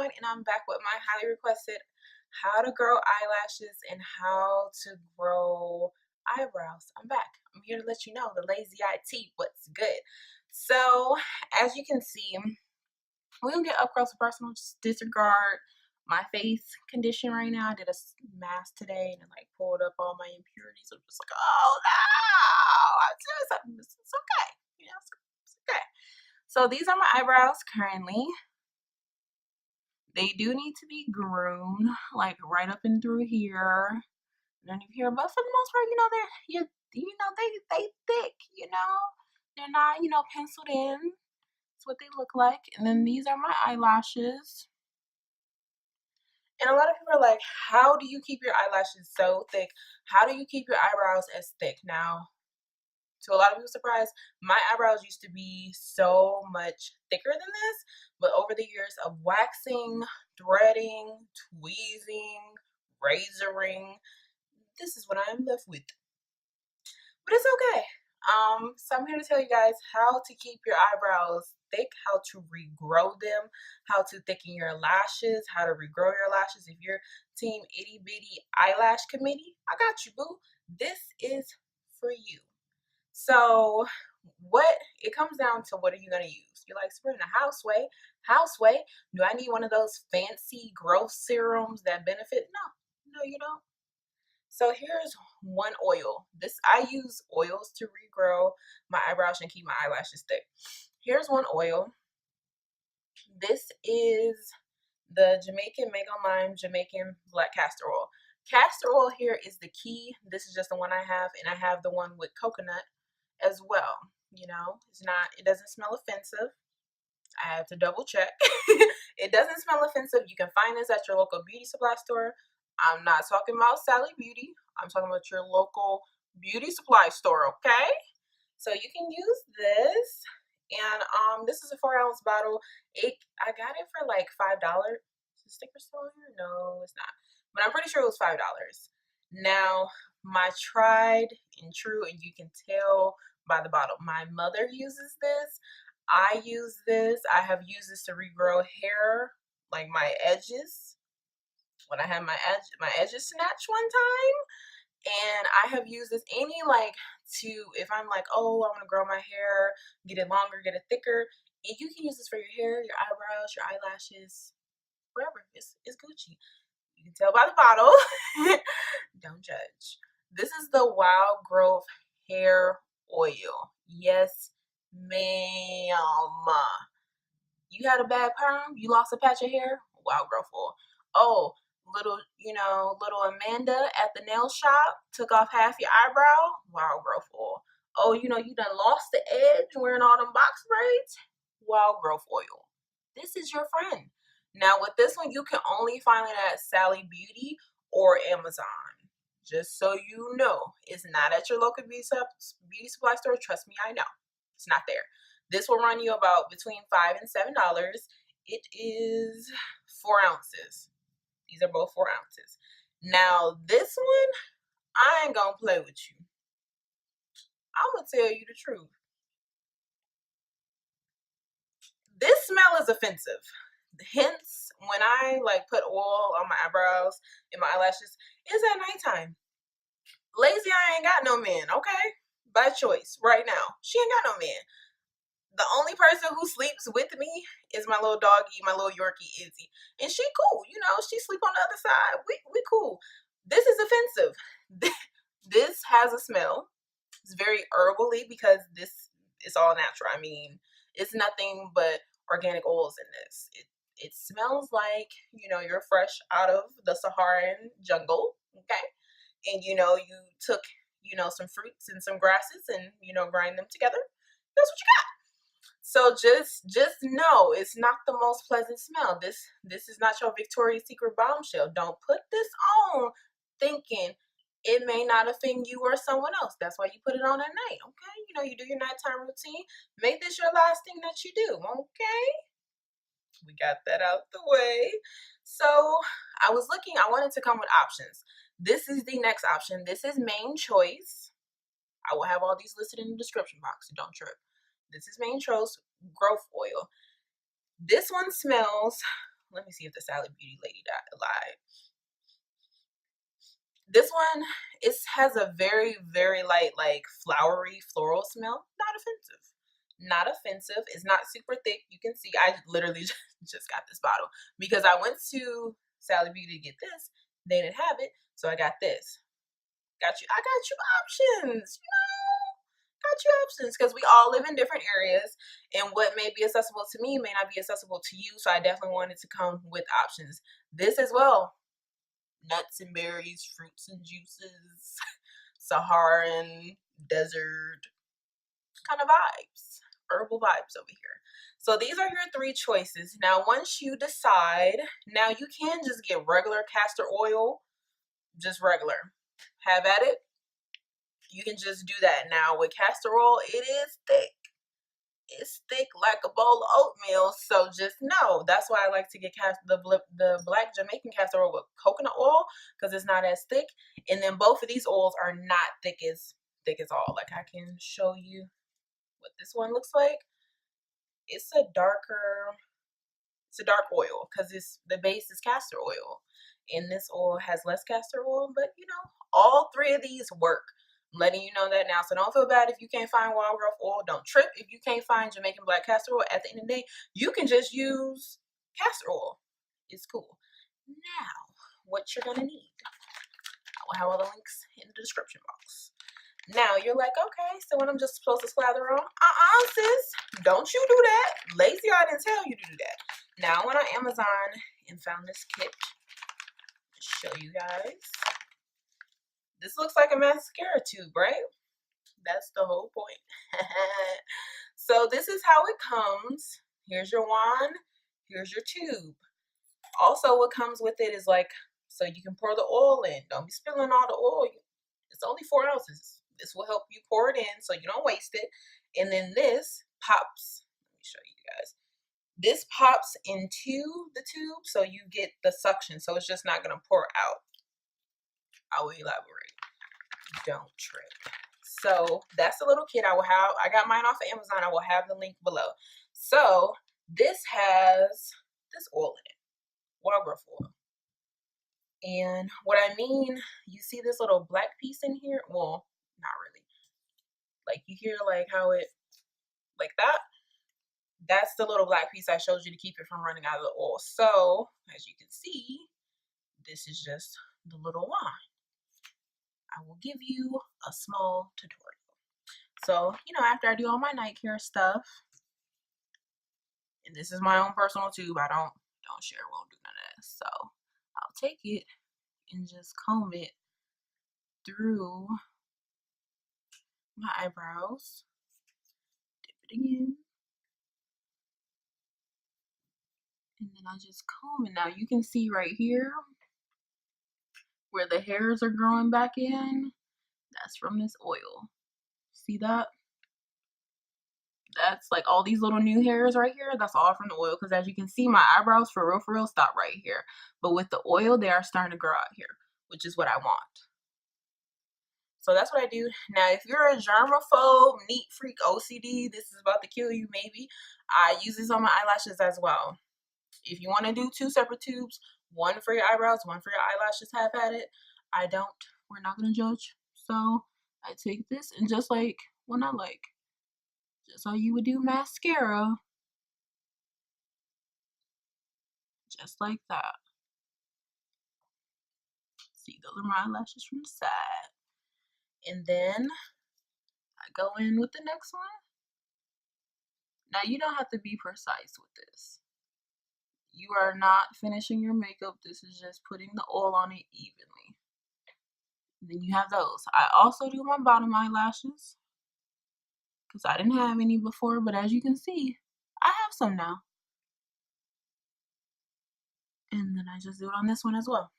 Maybelline, and I'm back with my highly requested how to grow eyelashes and how to grow eyebrows. I'm back. I'm here to let you know the Lazyeye tea, what's good. So as you can see, we don't get up close and personal. Just disregard my face condition right now. I did a mask today and it like pulled up all my impurities. I'm just like, oh no, I'm doing something. It's okay. You know, it's okay. So these are my eyebrows currently. They do need to be groomed, like right up and through here, underneath here. But for the most part, they thick. They're not penciled in. That's what they look like. And then these are my eyelashes. And a lot of people are like, how do you keep your eyelashes so thick? How do you keep your eyebrows as thick? Now, to a lot of people's surprise, my eyebrows used to be so much thicker than this, but over the years of waxing, threading, tweezing, razoring, this is what I am left with. But it's okay. So I'm here to tell you guys how to keep your eyebrows thick, how to regrow them, how to thicken your lashes, how to regrow your lashes. If you're team itty bitty eyelash committee, I got you, boo. This is for you. So what it comes down to, what are you going to use? You're like, Sabrina, houseway, do I need one of those fancy growth serums that benefit? No, you don't. So here's one oil. I use oils to regrow my eyebrows and keep my eyelashes thick. Here's one oil. This is the Jamaican Black Castro oil. Castor oil here is the key. This is just the one I have, and I have the one with coconut as well. It doesn't smell offensive. I had to double check. It doesn't smell offensive. You can find this at your local beauty supply store. I'm not talking about Sally Beauty. I'm talking about your local beauty supply store, okay? So you can use this. And this is a 4-ounce bottle. I got it for like $5. Is the sticker still here? No, it's not. But I'm pretty sure it was $5. Now, my tried and true, and you can tell by the bottle, my mother uses this. I use this. I have used this to regrow hair, like my edges. When I had my edges snatched one time, and I have used this if I'm like, oh, I want to grow my hair, get it longer, get it thicker. And you can use this for your hair, your eyebrows, your eyelashes, wherever. It's Gucci. You can tell by the bottle. Don't judge. This is the Wild Growth Hair Oil. Yes, ma'am. You had a bad perm? You lost a patch of hair? Wild Growth Oil. Oh, little Amanda at the nail shop took off half your eyebrow? Wild Growth Oil. Oh, you done lost the edge wearing all them box braids? Wild Growth Oil. This is your friend. Now, with this one, you can only find it at Sally Beauty or Amazon. Just so you know, it's not at your local beauty supply store. Trust me, I know. It's not there. This will run you about between $5 and $7. It is 4 ounces. These are both 4 ounces. Now, this one, I ain't gonna play with you. I'm gonna tell you the truth. This smell is offensive. Hence, when I put oil on my eyebrows and my eyelashes, it's at nighttime. Lazyeye ain't got no man, okay? By choice, right now. She ain't got no man. The only person who sleeps with me is my little doggy, my little Yorkie, Izzy. And she cool, she sleep on the other side. We cool. This is offensive. This has a smell. It's very herbally because this is all natural. I mean, it's nothing but organic oils in this. It smells like, you're fresh out of the Saharan jungle, okay? And, you took, some fruits and some grasses and, grind them together. That's what you got. So just know it's not the most pleasant smell. This is not your Victoria's Secret bombshell. Don't put this on thinking it may not offend you or someone else. That's why you put it on at night, okay? You do your nighttime routine. Make this your last thing that you do, okay? We got that out the way. So I wanted to come with options. This is the next option. This is Main Choice. I will have all these listed in the description box, so don't trip. This is Main Choice Growth Oil. This one smells let me see if the Sally Beauty lady lied. This one, it has a very, very light, like flowery floral smell. Not offensive. Not offensive. It's not super thick. You can see I literally just got this bottle because I went to Sally Beauty to get this. They didn't have it, so I got this. I got you options, you know? Got you options because we all live in different areas, and what may be accessible to me may not be accessible to you, so I definitely wanted to come with options. This as well. Nuts and berries, fruits and juices, Saharan desert kind of vibes, herbal vibes over here. So these are your 3 choices. Now, once you decide, now you can just get regular castor oil, just regular. Have at it. You can just do that. Now, with castor oil, it is thick. It's thick like a bowl of oatmeal, so just know that's why I like to get the black Jamaican castor oil with coconut oil, because it's not as thick. And then both of these oils are not thick as all. Like, I can show you what this one looks like. It's a dark oil because the base is castor oil, and this oil has less castor oil. But you know, all 3 of these work. I'm letting you know that now, so don't feel bad if you can't find wild growth oil. Don't trip if you can't find Jamaican Black Castro oil. At the end of the day, you can just use castor oil. It's cool. Now, what you're gonna need, I will have all the links in the description box. Now you're like, okay, so what I'm just supposed to slather on? Sis, don't you do that. Lazyeye didn't tell you to do that. Now I went on Amazon and found this kit to show you guys. This looks like a mascara tube, right? That's the whole point. So this is how it comes. Here's your wand. Here's your tube. Also, what comes with it is like, so you can pour the oil in. Don't be spilling all the oil. It's only 4 ounces. This will help you pour it in so you don't waste it. And then this pops. Let me show you guys. This pops into the tube so you get the suction. So it's just not going to pour out. I will elaborate. Don't trip. So that's the little kit I will have. I got mine off of Amazon. I will have the link below. So this has this oil in it. Wild growth oil. And what I mean, you see this little black piece in here? Well, not really. Like, you hear like how it, like that? That's the little black piece I showed you to keep it from running out of the oil. So, as you can see, this is just the little wand. I will give you a small tutorial. So, you know, after I do all my night care stuff, and this is my own personal tube, I don't share, won't do none of that. So, I'll take it and just comb it through my eyebrows. Dip it again. And then I just comb it. Now you can see right here where the hairs are growing back in. That's from this oil. See that? That's like all these little new hairs right here. That's all from the oil. Because as you can see, my eyebrows for real stop right here. But with the oil, they are starting to grow out here, which is what I want. So that's what I do. Now, if you're a germaphobe, neat freak, OCD, this is about to kill you maybe. I use this on my eyelashes as well. If you want to do 2 separate tubes, one for your eyebrows, one for your eyelashes, have at it. I don't. We're not going to judge. So I take this and just like, well, not like, just how you would do mascara. Just like that. See, those are my eyelashes from the side. And then I go in with the next one. Now, you don't have to be precise with this. You are not finishing your makeup. This is just putting the oil on it evenly. And then you have those. I also do my bottom eyelashes because I didn't have any before, but as you can see, I have some now. And then I just do it on this one as well.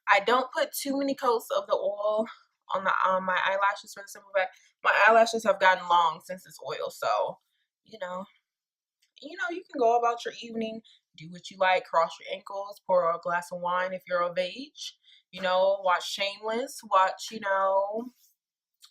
I don't put too many coats of the oil on my eyelashes for the simple fact my eyelashes have gotten long since this oil. So, you know, you can go about your evening, do what you like, cross your ankles, pour a glass of wine if you're of age, you know, watch Shameless, watch, you know,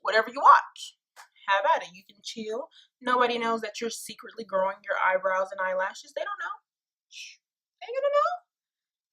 whatever you watch. Have at it. You can chill. Nobody knows that you're secretly growing your eyebrows and eyelashes. They don't know. Shh. They gonna know.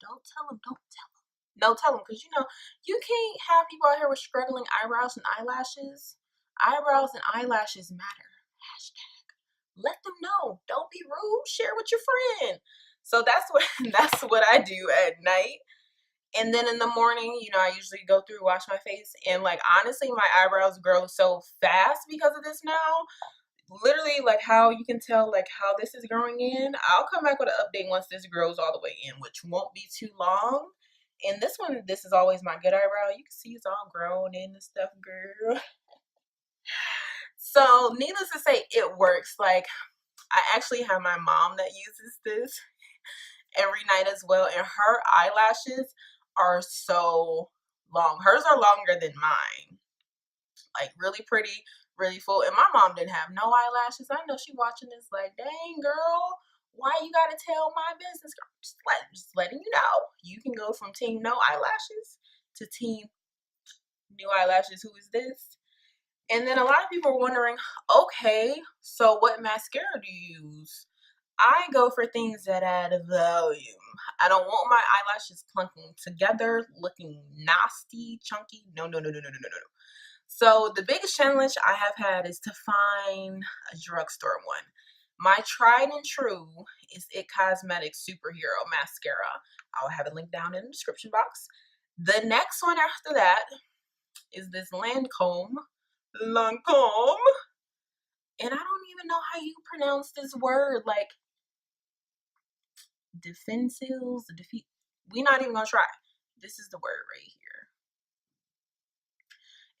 Don't tell them. Don't tell them. No, tell them, because you know you can't have people out here with struggling eyebrows and eyelashes. Eyebrows and eyelashes matter. Hashtag. Let them know. Don't be rude. Share with your friend. So that's what that's what I do at night. And then in the morning, you know, I usually go through, wash my face, and like honestly, my eyebrows grow so fast because of this now. Literally, like how you can tell like how this is growing in. I'll come back with an update once this grows all the way in, which won't be too long. And this one, this is always my good eyebrow. You can see it's all grown in and stuff, girl. So needless to say, it works. Like I actually have my mom that uses this every night as well, and her eyelashes are so long. Hers are longer than mine. Like really pretty, really full. And my mom didn't have no eyelashes. I know she watching this like, dang girl, why you gotta tell my business? Girl, just letting you know. You can go from team no eyelashes to team new eyelashes. Who is this? And then a lot of people are wondering, okay, so what mascara do you use? I go for things that add volume. I don't want my eyelashes clunking together, looking nasty, chunky. No, no, no, no, no, no, no, no. So the biggest challenge I have had is to find a drugstore one. My tried and true is It Cosmetics Superhero Mascara. I'll have it linked down in the description box. The next one after that is this Lancome. Lancome. And I don't even know how you pronounce this word. Like, Definicils. We're not even gonna try. This is the word right here.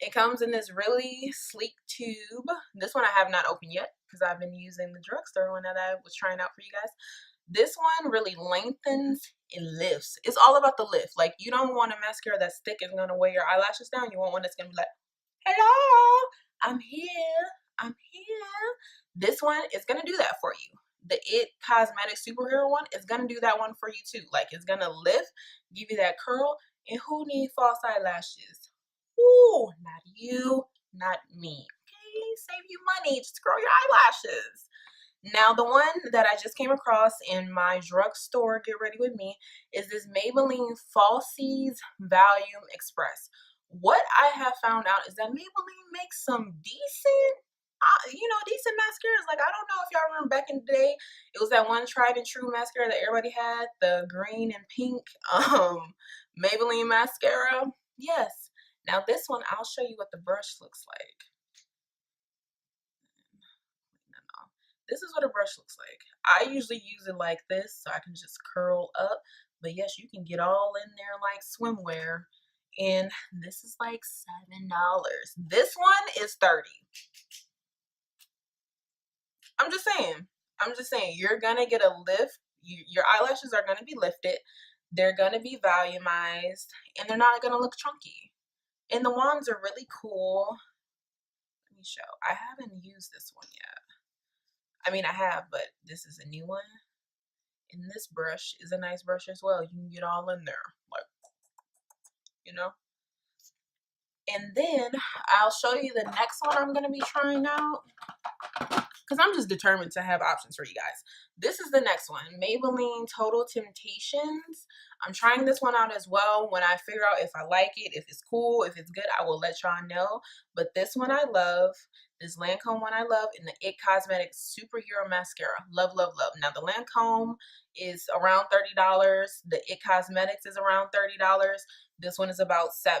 It comes in this really sleek tube. This one I have not opened yet because I've been using the drugstore one that I was trying out for you guys. This one really lengthens and lifts. It's all about the lift. Like, you don't want a mascara that's thick and gonna weigh your eyelashes down. You want one that's gonna be like, hello, I'm here, I'm here. This one is gonna do that for you. The It Cosmetics Superhero one is gonna do that one for you too. Like, it's gonna lift, give you that curl. And who needs false eyelashes? Ooh, not you, not me. Okay, save you money, just grow your eyelashes. Now, the one that I just came across in my drugstore, get ready with me, is this Maybelline Falsies Volume Express. What I have found out is that Maybelline makes some decent, decent mascaras. Like, I don't know if y'all remember back in the day, it was that one tried and true mascara that everybody had, the green and pink Maybelline mascara. Yes. Now this one, I'll show you what the brush looks like. This is what a brush looks like. I usually use it like this so I can just curl up. But yes, you can get all in there like swimwear. And this is like $7. This one is $30. I'm just saying, you're gonna get a lift. Your eyelashes are gonna be lifted. They're gonna be volumized, and they're not gonna look chunky. And the wands are really cool. Let me show. I haven't used this one yet. I mean, I have, but this is a new one. And this brush is a nice brush as well. You can get all in there, like, you know. And then I'll show you the next one I'm going to be trying out, because I'm just determined to have options for you guys. This is the next one, Maybelline Total Temptations. I'm trying this one out as well. When I figure out if I like it, if it's cool, if it's good, I will let y'all know. But this one I love. This Lancome one I love, and the It Cosmetics Superhero Mascara. Love, love, love. Now, the Lancome is around $30. The It Cosmetics is around $30. This one is about $7.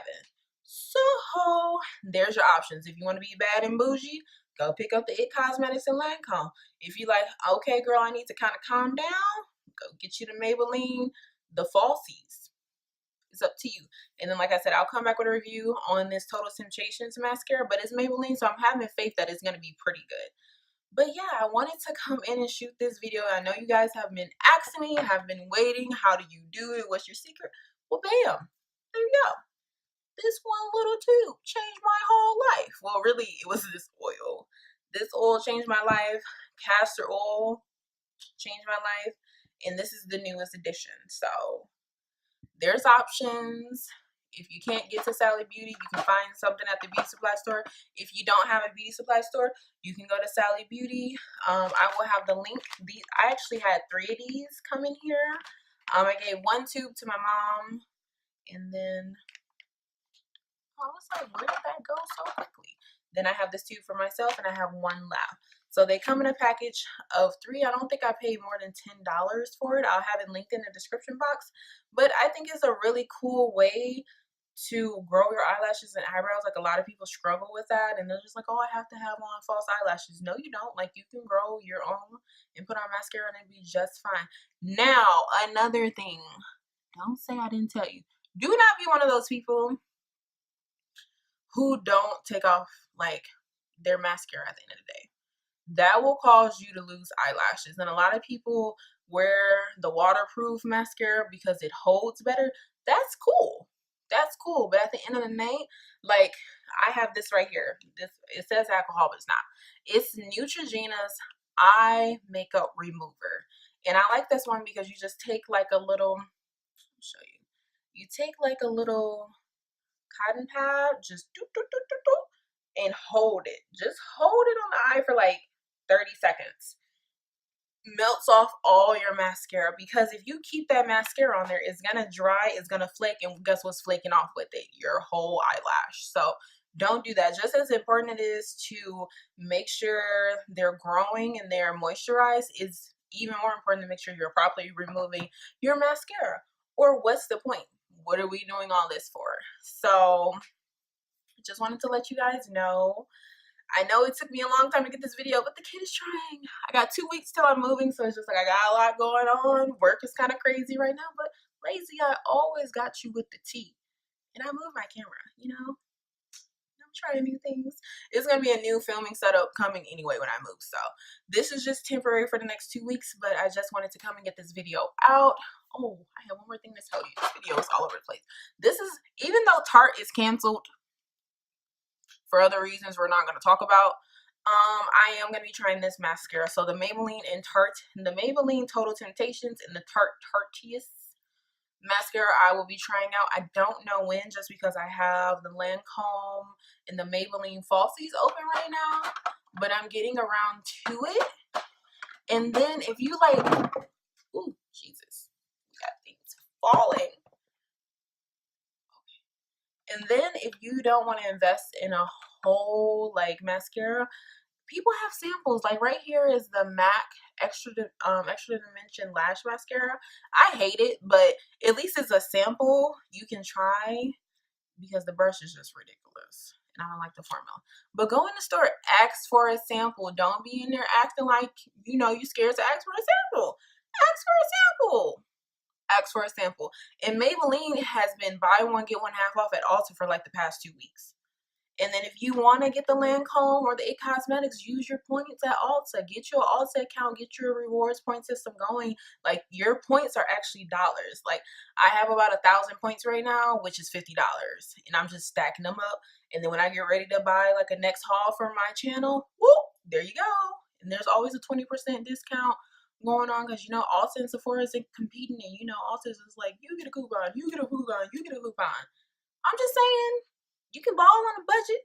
So, there's your options. If you want to be bad and bougie, go pick up the It Cosmetics and Lancome. If you like, okay, girl, I need to kind of calm down, go get you the Maybelline, the Falsies. It's up to you. And then, like I said, I'll come back with a review on this Total Temptations mascara, but it's Maybelline, so I'm having faith that it's going to be pretty good. But yeah, I wanted to come in and shoot this video. I know you guys have been asking me, have been waiting. How do you do it? What's your secret? Well, bam. There you go. This one little tube changed my whole life. Well, really, it was this oil. This oil changed my life. Castor oil changed my life. And this is the newest addition. So there's options. If you can't get to Sally Beauty, you can find something at the beauty supply store. If you don't have a beauty supply store, you can go to Sally Beauty. I will have the link. I actually had 3 of these come in here. I gave 1 tube to my mom, and then I was like, where did that go so quickly? Then I have this tube for myself, and I have 1 left. So they come in a package of 3. I don't think I paid more than $10 for it. I'll have it linked in the description box. But I think it's a really cool way to grow your eyelashes and eyebrows. Like, a lot of people struggle with that, and they're just like, oh, I have to have on false eyelashes. No, you don't. Like, you can grow your own and put on mascara and it'd be just fine. Now, another thing. Don't say I didn't tell you. Do not be one of those people who don't take off like their mascara at the end of the day. That will cause you to lose eyelashes. And a lot of people wear the waterproof mascara because it holds better. That's cool. That's cool. But at the end of the night, like, I have this right here. It says alcohol, but it's not. It's Neutrogena's eye makeup remover. And I like this one because you just take like a little, I'll show you. You take like a little cotton pad, just and hold it. Just hold it on the eye for like 30 seconds. Melts off all your mascara, because if you keep that mascara on there, it's gonna dry, it's gonna flake, and guess what's flaking off with it? Your whole eyelash. So don't do that. Just as important it is to make sure they're growing and they're moisturized, is even more important to make sure you're properly removing your mascara. Or what's the point? What are we doing all this for? So just wanted to let you guys know. I know it took me a long time to get this video, but the kid is trying. I got 2 weeks till I'm moving, so it's just like I got a lot going on. Work is kind of crazy right now, but Lazyeye always got you with the tea. And I moved my camera, you know. I'm trying new things. It's going to be a new filming setup coming anyway when I move, so this is just temporary for the next 2 weeks, but I just wanted to come and get this video out. Oh, I have one more thing to tell you. This video is all over the place. This is, even though Tarte is canceled for other reasons we're not going to talk about, I am going to be trying this mascara. So the Maybelline and Tarte, the Maybelline Total Temptations and the Tarte Tarteous mascara I will be trying out. I don't know when, just because I have the Lancome and the Maybelline Falsies open right now, but I'm getting around to it. And then if you like, ooh, Jesus, that thing's falling. And then if you don't want to invest in a whole like mascara, people have samples. Like right here is the MAC extra dimension lash mascara. I hate it, but at least it's a sample you can try, because the brush is just ridiculous and I don't like the formula. But go in the store, ask for a sample. Don't be in there acting like, you know, you're scared to ask for a sample. Ask for a sample. Ask for a sample. And Maybelline has been buy one get one half off at Ulta for like the past 2 weeks. And then if you want to get the Lancome or the It Cosmetics, use your points at Ulta. Get your Ulta account, get your rewards point system going. Like, your points are actually dollars. Like, I have about 1,000 points right now, which is $50. And I'm just stacking them up. And then when I get ready to buy like a next haul for my channel, whoop, there you go. And there's always a 20% discount going on, because, you know, Ulta and Sephora isn't competing. And, you know, Ulta is like, you get a coupon, you get a coupon, you get a coupon. I'm just saying, you can ball on a budget.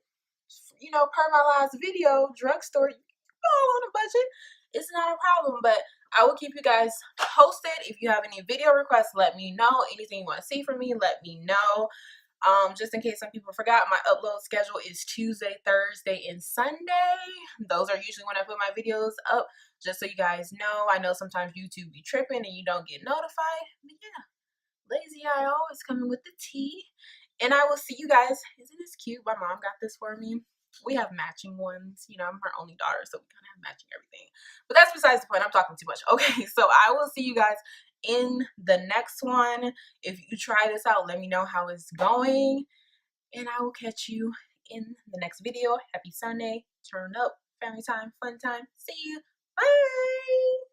You know, per my last video, drugstore, you can ball on a budget. It's not a problem, but I will keep you guys posted. If you have any video requests, let me know. Anything you want to see from me, let me know. Just in case some people forgot, my upload schedule is Tuesday, Thursday, and Sunday. Those are usually when I put my videos up, just so you guys know. I know sometimes YouTube be tripping and you don't get notified, but yeah, Lazyeye always coming with the tea. And I will see you guys. Isn't this cute? My mom got this for me. We have matching ones. You know, I'm her only daughter, so we kind of have matching everything. But that's besides the point. I'm talking too much. Okay, so I will see you guys in the next one. If you try this out, let me know how it's going. And I will catch you in the next video. Happy Sunday. Turn up. Family time. Fun time. See you. Bye.